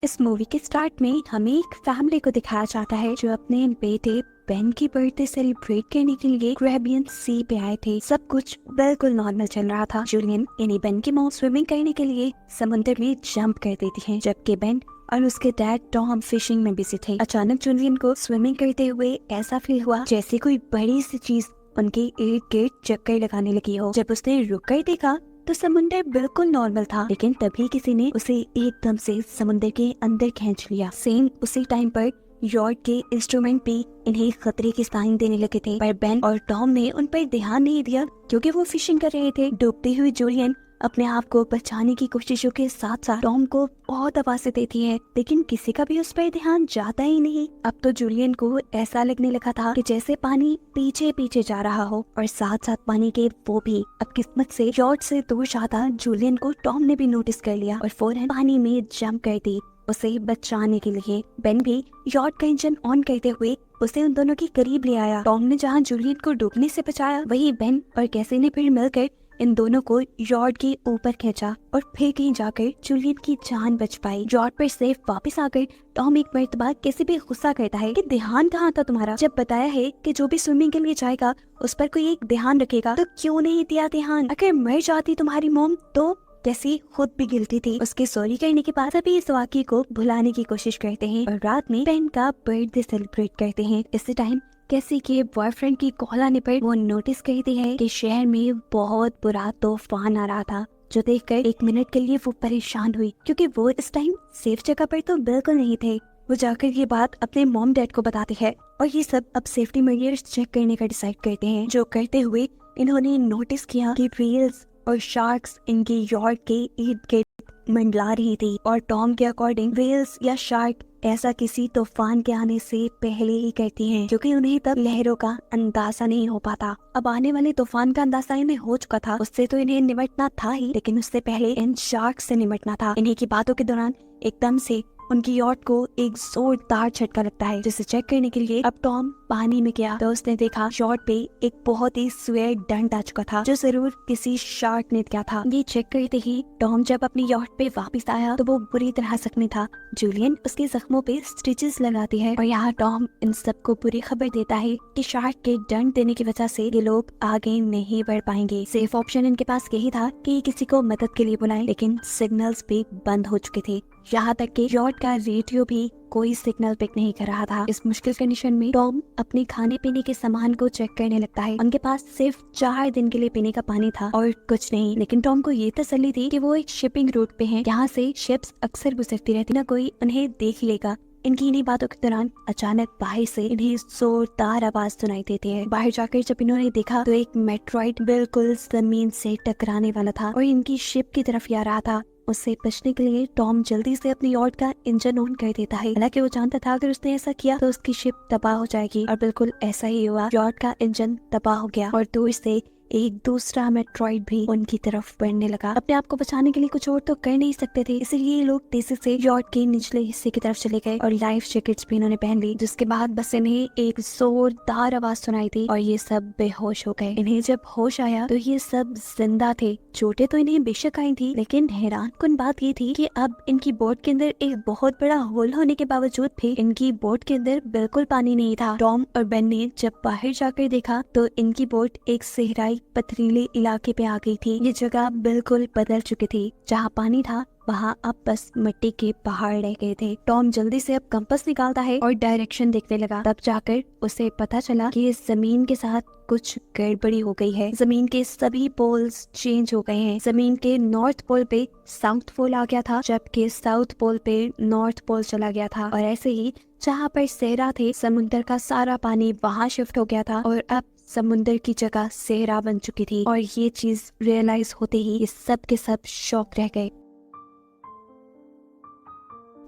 इस मूवी के स्टार्ट में हमें एक फैमिली को दिखाया जाता है जो अपने बेटे बेन की बर्थडे सेलिब्रेट करने के लिए कैरेबियन सी पे आए थे। सब कुछ बिल्कुल नॉर्मल चल रहा था। जूलियन यानी बेन की मॉम स्विमिंग करने के लिए समुद्र में जंप कर देती है, जबकि बेन और उसके डैड टॉम फिशिंग में बिजी थे। अचानक जूलियन को स्विमिंग करते हुए ऐसा फील हुआ जैसे कोई बड़ी सी चीज उनके इर्द गिर्द चक्कर लगाने लगी हो। जब उसने रुक कर देखा तो समुंदर बिल्कुल नॉर्मल था, लेकिन तभी किसी ने उसे एकदम से समुंदर के अंदर खींच लिया। सेम उसी टाइम पर यॉर्ड के इंस्ट्रूमेंट भी इन्हें खतरे के साइन देने लगे थे, पर बेन और टॉम ने उन पर ध्यान नहीं दिया क्योंकि वो फिशिंग कर रहे थे। डूबती हुई जूलियन अपने आप को बचाने की कोशिशों के साथ साथ टॉम को बहुत आवाजें देती है, लेकिन किसी का भी उस पर ध्यान जाता ही नहीं। अब तो जूलियन को ऐसा लगने लगा था कि जैसे पानी पीछे पीछे जा रहा हो, और साथ साथ पानी के वो भी। अब किस्मत से यॉर्ड से दूर जाता जूलियन को टॉम ने भी नोटिस कर लिया और फौरन पानी में जंप कर दी उसे बचाने के लिए। बेन भी यॉर्ड का इंजन ऑन करते हुए उसे उन दोनों के करीब ले आया। टॉम ने जहाँ जूलियन को डूबने से बचाया, वही बेन और कैसी ने फिर मिलकर इन दोनों को यॉर्ड के ऊपर खींचा और फिर कहीं जाकर जूलियन की जान बच पाई। यॉर्ड पर सेफ वापस आकर टॉम एक मर्तबा कैसे भी गुस्सा करता है कि ध्यान कहाँ था तुम्हारा, जब बताया है कि जो भी स्विमिंग के लिए जाएगा उस पर कोई एक ध्यान रखेगा, तो क्यों नहीं दिया ध्यान? अगर मर जाती तुम्हारी मोम तो? कैसी खुद भी गिल्टी थी। उसके सॉरी करने के बाद सभी इस वाक़ये को भुलाने की कोशिश करते हैं और रात में बेन का बर्थडे सेलिब्रेट करते हैं। इसी टाइम कैसी के बॉयफ्रेंड की कॉल आने पर वो नोटिस करती है कि शहर में बहुत बुरा तूफान आ रहा था, जो देखकर एक मिनट के लिए वो परेशान हुई क्योंकि वो इस टाइम सेफ जगह पर तो बिल्कुल नहीं थे। वो जाकर ये बात अपने मॉम डैड को बताती है और ये सब अब सेफ्टी मेजर्स चेक करने का डिसाइड करते हैं। जो करते हुए इन्होंने नोटिस किया कि व्हेल्स और शार्क्स इनके यॉर्ड के इर्द गिर्द मंडला रही थी, और टॉम के अकॉर्डिंग व्हेल्स या शार्क ऐसा किसी तूफान के आने से पहले ही कहती हैं, क्योंकि उन्हें तब लहरों का अंदाजा नहीं हो पाता। अब आने वाले तूफान का अंदाजा इन्हें हो चुका था, उससे तो इन्हें निपटना था ही, लेकिन उससे पहले इन शार्क से निपटना था। इन्हीं की बातों के दौरान एकदम से उनकी यॉट को एक जोरदार झटका लगता है, जिसे चेक करने के लिए अब टॉम पानी में गया तो उसने देखा यॉट पे एक बहुत ही स्वेयर डंट आ चुका था, जो जरूर किसी शार्क ने किया था। ये चेक करते ही टॉम जब अपनी यॉट पे वापस आया तो वो बुरी तरह जख्मी था। जूलियन उसके जख्मों पे स्टिचेस लगाती है और यहाँ टॉम इन सबको बुरी खबर देता है कि शार्क के डंट देने की वजह से ये लोग आगे नहीं बढ़ पाएंगे। सेफ ऑप्शन इनके पास यही था कि किसी को मदद के लिए बुलाएं, लेकिन सिग्नल्स भी बंद हो चुके थे। यहाँ तक कि यॉट का रेडियो भी कोई सिग्नल पिक नहीं कर रहा था। इस मुश्किल कंडीशन में टॉम अपने खाने पीने के सामान को चेक करने लगता है। उनके पास सिर्फ 4 दिन के लिए पीने का पानी था और कुछ नहीं, लेकिन टॉम को ये तसल्ली थी कि वो एक शिपिंग रूट पे हैं, यहाँ से शिप्स अक्सर गुजरती रहती, ना कोई उन्हें देख लेगा। इनकी इन्हीं बातों के दौरान अचानक बाहर से इन्हें जोरदार आवाज सुनाई देती है। बाहर जाकर जब इन्होंने देखा तो एक मेट्रॉइड बिल्कुल जमीन से टकराने वाला था और इनकी शिप की तरफ ही आ रहा था। उससे बचने के लिए टॉम जल्दी से अपनी यॉट का इंजन ऑन कर देता है। हालांकि वो जानता था अगर उसने ऐसा किया तो उसकी शिप तबाह हो जाएगी, और बिल्कुल ऐसा ही हुआ। यॉट का इंजन तबाह हो गया और दूर से एक दूसरा मेट्रॉइड भी उनकी तरफ बढ़ने लगा। अपने आप को बचाने के लिए कुछ और तो कर नहीं सकते थे, इसलिए ये लोग तेजी से यॉट के निचले हिस्से की तरफ चले गए और लाइफ जैकेट्स भी इन्होंने पहन ली। जिसके बाद बस इन्हें एक जोरदार आवाज सुनाई दी और ये सब बेहोश हो गए। इन्हें जब होश आया तो ये सब जिंदा थे। चोटें तो इन्हें बेशक आई थी, लेकिन हैरान कुन बात ये थी कि अब इनकी बोट के अंदर एक बहुत बड़ा होल होने के बावजूद भी इनकी बोट के अंदर बिल्कुल पानी नहीं था। टॉम और बेन ने जब बाहर जाकर देखा तो इनकी बोट एक सहराई पथरीले इलाके पे आ गई थी। ये जगह बिल्कुल बदल चुकी थी। जहाँ पानी था वहाँ अब बस मिट्टी के पहाड़ रह गए थे। टॉम जल्दी से अब कंपास निकालता है और डायरेक्शन देखने लगा। तब जाकर उसे पता चला कि इस जमीन के साथ कुछ गड़बड़ी हो गई है। जमीन के सभी पोल्स चेंज हो गए हैं। जमीन के नॉर्थ पोल पे साउथ पोल आ गया था, जबकि साउथ पोल पे नॉर्थ पोल चला गया था। और ऐसे ही जहाँ पर सहरा थे, समुद्र का सारा पानी वहाँ शिफ्ट हो गया था और अब समुद्र की जगह सहरा बन चुकी थी। और ये चीज रियलाइज होते ही ये सब के सब शॉक रह गए।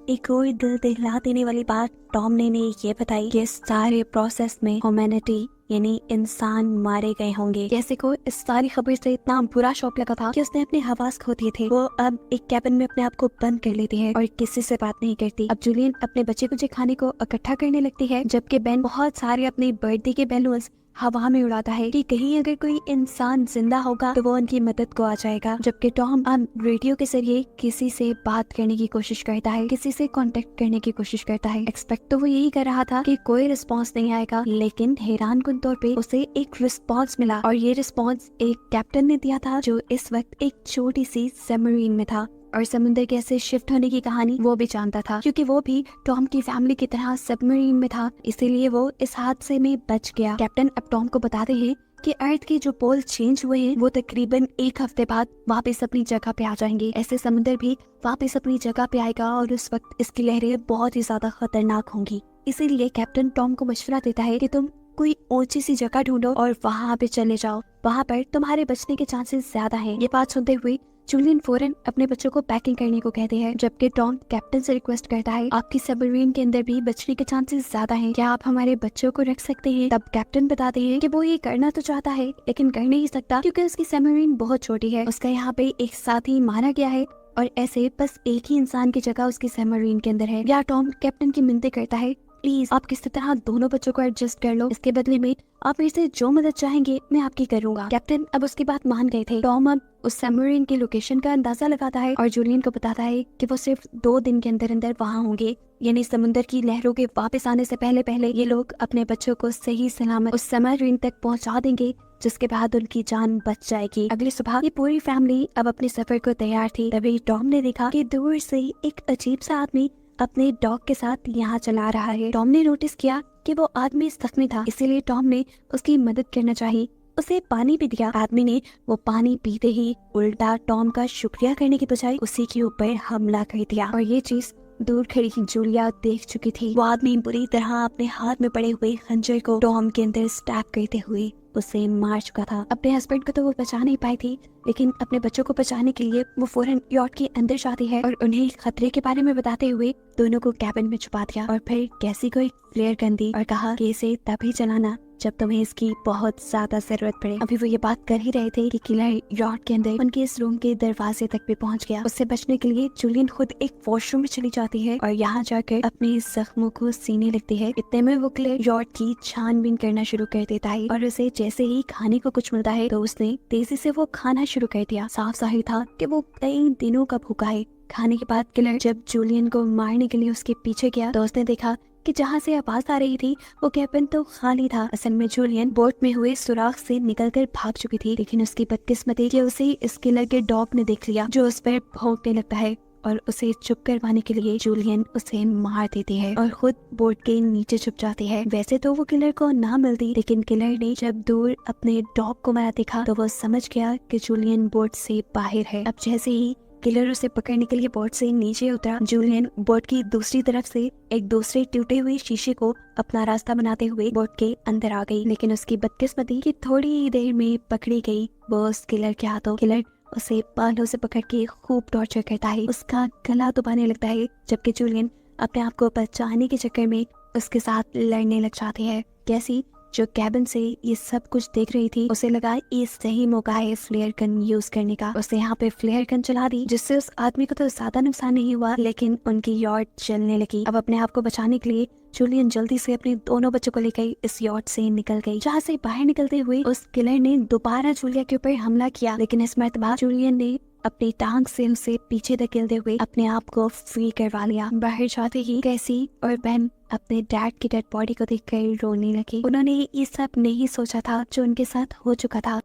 एक और दिल दहला देने वाली बात टॉम ने ये बताई कि इस सारे प्रोसेस में ह्यूमैनिटी यानी इंसान मारे गए होंगे। जैसे को इस सारी खबर से इतना बुरा शौक लगा था कि उसने अपने हवास खो दिए थे। वो अब एक कैबिन में अपने आप को बंद कर लेती है और किसी से बात नहीं करती। अब जूलियन अपने बच्चे कुछ खाने को इकट्ठा करने लगती है, जबकि बेन बहुत सारे अपने बर्थडे के बैलून्स हवा में उड़ाता है कि कहीं अगर कोई इंसान जिंदा होगा तो वो उनकी मदद को आ जाएगा। जबकि टॉम अब रेडियो के जरिए किसी से बात करने की कोशिश करता है, किसी से कांटेक्ट करने की कोशिश करता है। एक्सपेक्ट तो वो यही कर रहा था कि कोई रिस्पॉन्स नहीं आएगा, लेकिन हैरानकुन तौर पे उसे एक रिस्पॉन्स मिला। और ये रिस्पॉन्स एक कैप्टन ने दिया था जो इस वक्त एक छोटी सी सबमरीन में था और समुद्र के ऐसे शिफ्ट होने की कहानी वो भी जानता था, क्योंकि वो भी टॉम की फैमिली की तरह सबमरीन में था, इसीलिए वो इस हादसे में बच गया। कैप्टन अब टॉम को बताते हैं कि अर्थ के जो पोल चेंज हुए हैं वो तकरीबन 1 हफ्ते बाद वापस अपनी जगह पे आ जाएंगे। ऐसे समुद्र भी वापस अपनी जगह पे आएगा और उस वक्त इसकी लहरें बहुत ही ज्यादा खतरनाक होंगी। इसीलिए कैप्टन टॉम को मशवरा देता है कि तुम कोई ऊंची सी जगह ढूंढो और वहाँ पे चले जाओ, वहाँ पर तुम्हारे बचने के चांसेस ज्यादा हैं। ये बात सुनते हुए जूलियन फौरन अपने बच्चों को पैकिंग करने को कहते हैं, जबकि टॉम कैप्टन से रिक्वेस्ट करता है आपकी सबमरीन के अंदर भी बचने के चांसेस ज्यादा हैं, क्या आप हमारे बच्चों को रख सकते हैं। तब कैप्टन बताते हैं कि वो ये करना तो चाहता है लेकिन कर नहीं सकता क्योंकि उसकी सबमरीन बहुत छोटी है। उसका यहाँ पे एक साथी मारा गया है और ऐसे बस एक ही इंसान की जगह उसकी सबमरीन के अंदर है। या टॉम कैप्टन की मिन्नतें करता है, प्लीज आप किसी तरह दोनों बच्चों को एडजस्ट कर लो, इसके बदले में आप मेरे से जो मदद चाहेंगे मैं आपकी करूंगा। कैप्टन अब उसकी बात मान गए थे। टॉम अब उस सबमरीन की लोकेशन का अंदाजा लगाता है और जूलियन को बताता है कि वो सिर्फ 2 दिन के अंदर अंदर वहाँ होंगे, यानी समुद्र की लहरों के वापस आने से पहले पहले ये लोग अपने बच्चों को सही सलामत उस सबमरीन तक पहुँचा देंगे, जिसके बाद उनकी जान बच जाएगी। अगली सुबह ये पूरी फैमिली अब अपने सफर को तैयार थी। तभी टॉम ने देखा कि दूर से एक अजीब सा आदमी अपने डॉग के साथ यहाँ चला रहा है। टॉम ने नोटिस किया कि वो आदमी जख्मी था, इसीलिए टॉम ने उसकी मदद करना चाहिए, उसे पानी भी दिया। आदमी ने वो पानी पीते ही उल्टा टॉम का शुक्रिया करने की बजाय उसी के ऊपर हमला कर दिया। और ये चीज दूर खड़ी जूलिया देख चुकी थी। वो आदमी बुरी तरह अपने हाथ में पड़े हुए खंजर को टॉम के अंदर स्टैब करते हुए उसे मार चुका था। अपने हस्बैंड को तो वो बचा नहीं पाई थी, लेकिन अपने बच्चों को बचाने के लिए वो फौरन यॉट के अंदर जाती है और उन्हें खतरे के बारे में बताते हुए दोनों को कैबिन में छुपा दिया और फिर कैसी को एक फ्लेयर गन दी और कहा कि इसे तभी चलाना जब तुम्हें इसकी बहुत ज्यादा जरूरत पड़े। अभी वो ये बात कर ही रहे थे कि किलर यॉट के अंदर उनके इस रूम के दरवाजे तक भी पहुंच गया। उससे बचने के लिए जूलियन खुद एक वॉशरूम में चली जाती है और यहाँ जाकर अपने जख्मों को सीने लगती है। इतने में वो किलर यॉट की छानबीन करना शुरू कर देता है और उसे जैसे ही खाने को कुछ मिलता है तो उसने तेजी से वो खाना शुरू कर दिया। साफ जाहिर था कि वो कई दिनों का भूखा है। खाने के बाद किलर जब जूलियन को मारने के लिए उसके पीछे गया तो उसने देखा कि जहाँ से आवाज आ रही थी वो कैबिन तो खाली था। असल में जूलियन बोट में हुए सुराख से निकलकर भाग चुकी थी, लेकिन उसकी बदकिस्मती कि उसे इस किलर के डॉग ने देख लिया जो उस पर भौंकने लगता है और उसे चुप करवाने के लिए जूलियन उसे मार देती है और खुद बोट के नीचे छुप जाती है। वैसे तो वो किलर को ना मिलती, लेकिन किलर ने जब दूर अपने डॉग को मारा देखा तो वो समझ गया कि जूलियन बोट से बाहर है। अब जैसे ही किलर उसे पकड़ने के लिए बोट से नीचे उतरा, जूलियन बोट की दूसरी तरफ से एक दूसरे टूटे हुए शीशे को अपना रास्ता बनाते हुए बोट के अंदर आ गई, लेकिन उसकी बदकिस्मती कि थोड़ी ही देर में पकड़ी गई वो उस किलर के हाथों। किलर उसे बालों से पकड़ के खूब टॉर्चर करता है, उसका गला दबाने लगता है, जबकि जूलियन अपने आप को बचाने के चक्कर में उसके साथ लड़ने लग जाती है। कैसी जो कैबिन से ये सब कुछ देख रही थी उसे लगा ये सही मौका है फ्लेयर गन यूज करने का। उसने यहाँ पे फ्लेयर गन चला दी, जिससे उस आदमी को तो ज्यादा नुकसान नहीं हुआ, लेकिन उनकी यॉट जलने लगी। अब अपने आप को बचाने के लिए जूलियन जल्दी से अपने दोनों बच्चों को लेकर इस यॉट से निकल गई। जहाँ से बाहर निकलते हुए उस किलर ने दोबारा जूलिया के ऊपर हमला किया, लेकिन इस मर्तबा जूलियन ने अपनी टांग से उसे पीछे धकेलते हुए अपने आप को फ्री करवा लिया। बाहर जाते ही कैसी और बेन अपने डैड की डेड बॉडी को देखकर रोने लगी। उन्होंने ये सब नहीं सोचा था जो उनके साथ हो चुका था।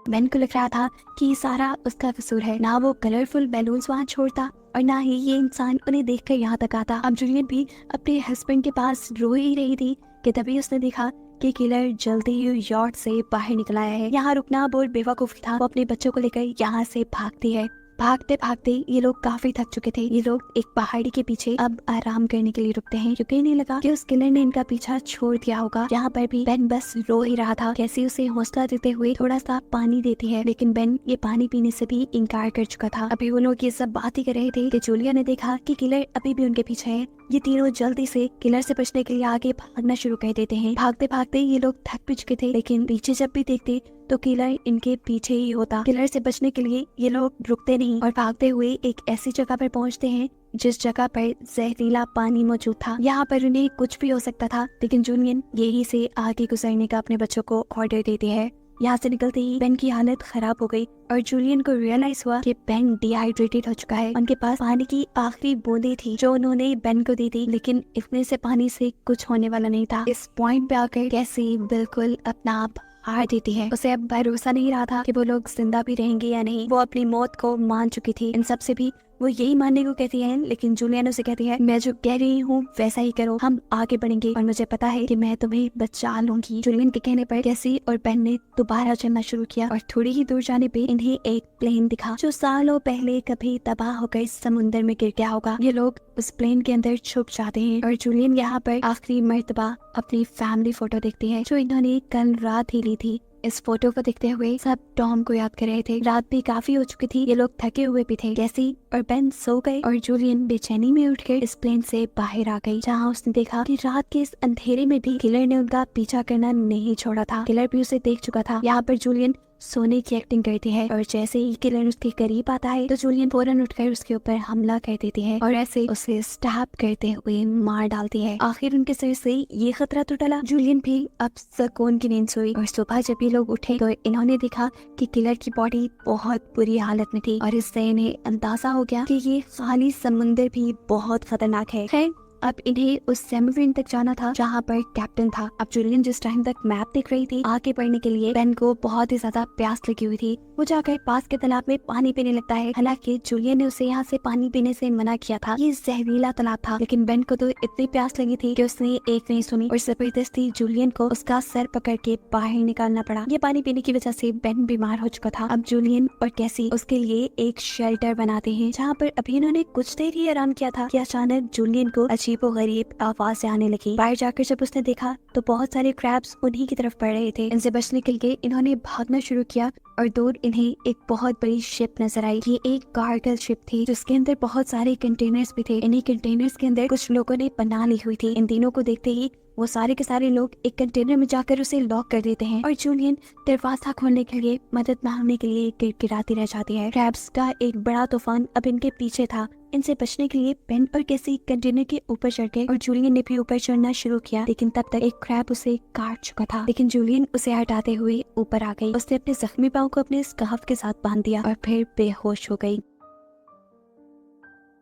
बेन को लग रहा था कि ये सारा उसका कसूर है, ना वो कलरफुल बैलून्स वहाँ छोड़ता और ना ही ये इंसान उन्हें देखकर यहाँ तक आता। अब जूलियन भी अपने हस्बैंड के पास रो ही रही थी कि तभी उसने देखा कि किलर जल्दी ही यॉट से बाहर निकल आया है। यहाँ रुकना बहुत बेवकूफ था। वो अपने बच्चों को लेकर यहाँ से भागती है। भागते भागते ये लोग काफी थक चुके थे। ये लोग एक पहाड़ी के पीछे अब आराम करने के लिए रुकते हैं, क्योंकि इन्हें लगा कि उस किलर ने इनका पीछा छोड़ दिया होगा। यहाँ पर भी बेन बस रो ही रहा था। कैसी उसे हौसला देते हुए थोड़ा सा पानी देती है, लेकिन बेन ये पानी पीने से भी इनकार कर चुका था। अभी वो लोग ये सब बात ही कर रहे थे कि जूलिया ने देखा कि किलर अभी भी उनके पीछे है। ये तीनों जल्दी से किलर से बचने के लिए आगे भागना शुरू कर देते हैं। भागते भागते ये लोग थक भी चुके थे, लेकिन पीछे जब भी देखते तो किलर इनके पीछे ही होता। किलर से बचने के लिए ये लोग रुकते नहीं और भागते हुए एक ऐसी जगह पर पहुंचते हैं जिस जगह पर जहरीला पानी मौजूद था। यहाँ पर उन्हें कुछ भी हो सकता था, लेकिन जूलियन यही से आगे गुजरने का अपने बच्चों को ऑर्डर देती है। यहाँ से निकलते ही बेन की हालत खराब हो गई और जूलियन को रियलाइज हुआ कि बेन डिहाइड्रेटेड हो चुका है। उनके पास पानी की आखिरी बूंदें थी जो उन्होंने बेन को दी थी, लेकिन इतने से पानी से कुछ होने वाला नहीं था। इस पॉइंट पे आकर कैसी बिल्कुल अपना आप हार देती है। उसे अब भरोसा नहीं रहा था कि वो लोग जिंदा भी रहेंगे या नहीं। वो अपनी मौत को मान चुकी थी। इन सब से भी वो यही मानने को कहती है, लेकिन जूलियन उसे कहती है मैं जो कह रही हूँ वैसा ही करो, हम आगे बढ़ेंगे और मुझे पता है कि मैं तुम्हें बचा लूंगी। जूलियन के कहने पर कैसी और बेन ने दोबारा चलना शुरू किया और थोड़ी ही दूर जाने पे इन्हें एक प्लेन दिखा जो सालों पहले कभी तबाह होकर समुद्र में गिर गया होगा। ये लोग उस प्लेन के अंदर छुप जाते हैं और जूलियन यहाँ पर आखिरी मर्तबा अपनी फैमिली फोटो देखती है जो इन्होंने कल रात ही ली थी। इस फोटो को देखते हुए सब टॉम को याद कर रहे थे। रात भी काफी हो चुकी थी, ये लोग थके हुए भी थे। कैसी और बेन सो गए और जूलियन बेचैनी में उठकर इस प्लेन से बाहर आ गई, जहाँ उसने देखा कि रात के इस अंधेरे में भी किलर ने उनका पीछा करना नहीं छोड़ा था। किलर भी उसे देख चुका था। यहाँ पर जूलियन सोने की एक्टिंग करती है और जैसे ही किलर उसके करीब आता है तो जूलियन फौरन उठकर उसके ऊपर हमला कर देती है और ऐसे उसे स्टैब करते हुए मार डालती है। आखिर उनके सर से ये खतरा तो टला। जूलियन भी अब सुकून की नींद सोई और सुबह जब ये लोग उठे तो इन्होंने देखा कि किलर की बॉडी बहुत बुरी हालत में थी और इससे इन्हें अंदाजा हो गया कि ये खाली समुंदर भी बहुत खतरनाक है। खैर अब इन्हें उस सबमरीन तक जाना था जहाँ पर कैप्टन था। अब जूलियन जिस टाइम तक मैप देख रही थी आगे बढ़ने के लिए, बेन को बहुत ही ज्यादा प्यास लगी हुई थी। वो जाकर पास के तालाब में पानी पीने लगता है। हालांकि जूलियन ने उसे यहाँ से पानी पीने से मना किया था, ये जहरीला तालाब था, लेकिन बेन को तो इतनी प्यास लगी थी कि उसने एक नहीं सुनी और जबरदस्ती जूलियन को उसका सर पकड़ के बाहर निकालना पड़ा। ये पानी पीने की वजह से बेन बीमार हो चुका था। अब जूलियन और कैसी उसके लिए एक शेल्टर बनाते हैं जहाँ पर अभी इन्होंने कुछ देर ही आराम किया था कि अचानक जूलियन को अजीबोगरीब आवाज आने लगी। बाहर जाकर जब उसने देखा तो बहुत सारे क्रैब्स उन्हीं की तरफ बढ़ रहे थे। इनसे बचने के लिए इन्होंने भागना शुरू किया और दूर इन्हें एक बहुत बड़ी शिप नजर आई। ये एक कार्गो शिप थी जिसके अंदर बहुत सारे कंटेनर्स भी थे। इन्हीं कंटेनर्स के अंदर कुछ लोगों ने पनाह ली हुई थी। इन तीनों को देखते ही वो सारे के सारे लोग एक कंटेनर में जाकर उसे लॉक कर देते हैं और जूलियन दरवाजा खोलने के लिए मदद मांगने के लिए गिड़गिड़ाती रह जाती है। क्रैब्स का एक बड़ा तूफान अब इनके पीछे था। इनसे बचने के लिए बेन और कैसी कंटेनर के ऊपर चढ़ गए और जूलियन ने भी ऊपर चढ़ना शुरू किया, लेकिन तब तक एक क्रैब उसे काट चुका था। लेकिन जूलियन उसे हटाते हुए ऊपर आ गई। उसने अपने जख्मी पांव को अपने स्कार्फ के साथ बांध दिया और फिर बेहोश हो गई।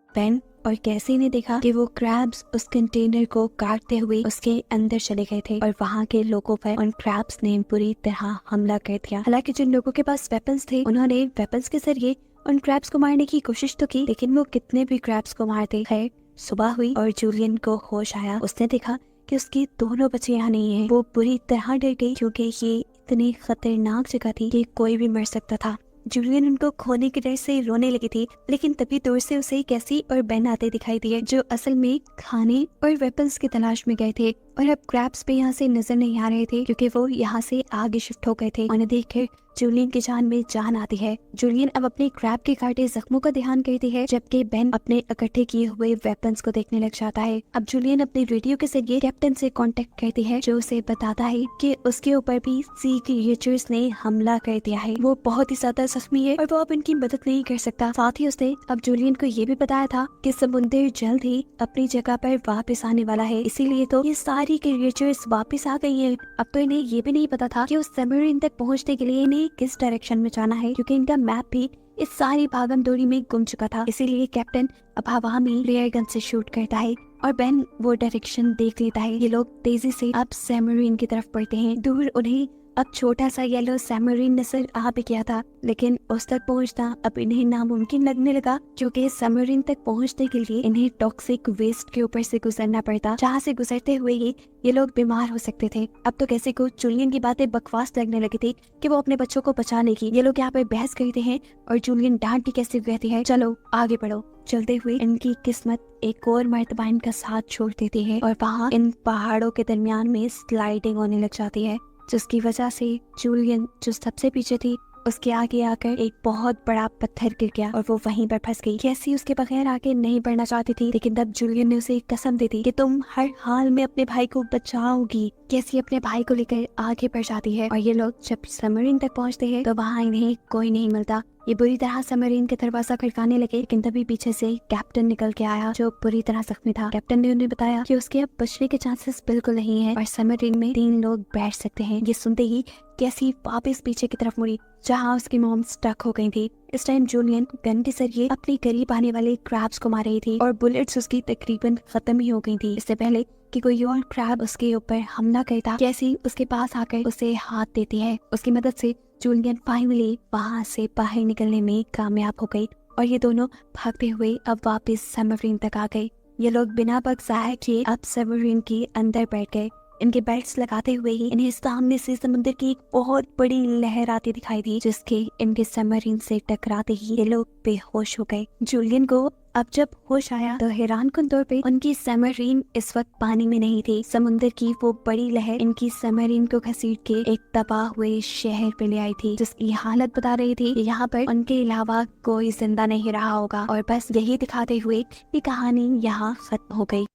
बेन और कैसी ने देखा कि वो क्रैब्स उस कंटेनर को काटते हुए उसके अंदर चले गए थे और वहाँ के लोगों पर उन क्रैब्स ने बुरी तरह हमला कर दिया। हालांकि जिन लोगों के पास वेपन्स थे उन्होंने वेपन्स के जरिए उन क्रैब्स को मारने की कोशिश तो की, लेकिन वो कितने भी क्रैब्स को मारते। खैर सुबह हुई और जूलियन को होश आया। उसने देखा कि उसके दोनों बच्चे यहाँ नहीं है। वो बुरी तरह डर गई क्योंकि ये इतनी खतरनाक जगह थी कि कोई भी मर सकता था। जूलियन उनको खोने की डर से रोने लगी थी, लेकिन तभी दूर से उसे कैसी और बेन आते दिखाई दिए जो असल में खाने और वेपन्स की तलाश में गए थे और अब क्रैब्स पे यहाँ से नजर नहीं आ रहे थे क्योंकि वो यहाँ से आगे शिफ्ट हो गए थे। उन्हें देखकर जूलियन की जान में जान आती है। जूलियन अब अपने क्रैब के काटे जख्मों का ध्यान करती है जबकि बेन अपने इकट्ठे किए हुए वेपन्स को देखने लग जाता है। अब जूलियन अपने रेडियो के जरिए कैप्टन से कांटेक्ट करती है जो उसे बताता है कि उसके ऊपर भी सी क्रिएचर्स ने हमला कर दिया है। वो बहुत ही ज्यादा जख्मी है और वो अब इनकी मदद नहीं कर सकता। साथ ही उसने अब जूलियन को ये भी बताया था कि समुद्र जल्द ही अपनी जगह पर वापस आने वाला है, इसीलिए तो ये सारी क्रिएचर्स वापस आ गई हैं। अब तो इन्हें ये भी नहीं पता था कि उस सबमरीन तक पहुंचने के लिए इन्हें किस डायरेक्शन में जाना है क्योंकि इनका मैप भी इस सारी भागम दौड़ी में गुम चुका था। इसीलिए कैप्टन अब हवा में रेयर गन से शूट करता है और बेन वो डायरेक्शन देख लेता है। ये लोग तेजी से अब सबमरीन की तरफ बढ़ते हैं। दूर उन्हें अब छोटा सा येलो सबमरीन नजर आ भी गया था, लेकिन उस तक पहुंचना अब इन्हें नामुमकिन लगने लगा क्योंकि सबमरीन तक पहुंचने के लिए इन्हें टॉक्सिक वेस्ट के ऊपर से गुजरना पड़ता, जहां से गुजरते हुए ही ये लोग बीमार हो सकते थे। अब तो कैसे को जूलियन की बातें बकवास लगने लगी थी कि वो अपने बच्चों को बचा लेगी। ये लोग यहाँ पे बहस करते हैं और जूलियन डांट भी कैसे कहती है, चलो आगे बढ़ो। चलते हुए इनकी किस्मत एक और मर्तबा इनका साथ छोड़ देती है और वहाँ इन पहाड़ों के दरमियान में स्लाइडिंग होने लग जाती है, जिसकी वजह से जूलियन जो सबसे पीछे थी उसके आगे आकर एक बहुत बड़ा पत्थर गिर गया और वो वहीं पर फंस गई। कैसी उसके बगैर आगे नहीं बढ़ना चाहती थी, लेकिन तब जूलियन ने उसे एक कसम दी थी कि तुम हर हाल में अपने भाई को बचाओगी। कैसी अपने भाई को लेकर आगे बढ़ जाती है। और ये लोग जब सबमरीन तक पहुंचते हैं तो वहाँ इन्हें कोई नहीं मिलता। ये बुरी तरह सबमरीन के दरवाजा खड़काने लगे, लेकिन तभी पीछे से कैप्टन निकल के आया जो बुरी तरह जख्मी था। कैप्टन ने उन्हें बताया कि उसके अब बचने के चांसेस बिल्कुल नहीं है और सबमरीन में 3 लोग बैठ सकते हैं। ये सुनते ही कैसी वापस पीछे की तरफ मुड़ी जहाँ उसकी मॉम स्टक हो गई थी। इस टाइम जूलियन गन के जरिए अपने करीब आने वाले क्रैब्स को मार रही थी और बुलेट्स उसकी तकरीबन खत्म ही हो गई थी। इससे पहले कि कोई और क्रैब उसके ऊपर हमला करता, कैसी उसके पास आकर उसे हाथ देती है। उसकी मदद से जूलियन फाइनली वहाँ से बाहर निकलने में कामयाब हो गई और ये दोनों भागते हुए अब वापस सबमरीन तक आ गए। ये लोग बिना वक्त ज़ाया किए अब सबमरीन के अंदर बैठ गए। इनके बेल्ट्स लगाते हुए ही इन्हें सामने से समुद्र की एक बहुत बड़ी लहर आती दिखाई दी, जिसके इनके सबमरीन से टकराते ही ये लोग बेहोश हो गए। जूलियन को अब जब होश आया तो हैरानकुन तौर पे उनकी सबमरीन इस वक्त पानी में नहीं थी। समुद्र की वो बड़ी लहर इनकी सबमरीन को घसीट के एक तबाह हुए शहर पे ले आई थी, जिसकी हालत बता रही थी कि यहाँ पर उनके अलावा कोई जिंदा नहीं रहा होगा। और बस यही दिखाते हुए ये कहानी यहाँ खत्म हो गई।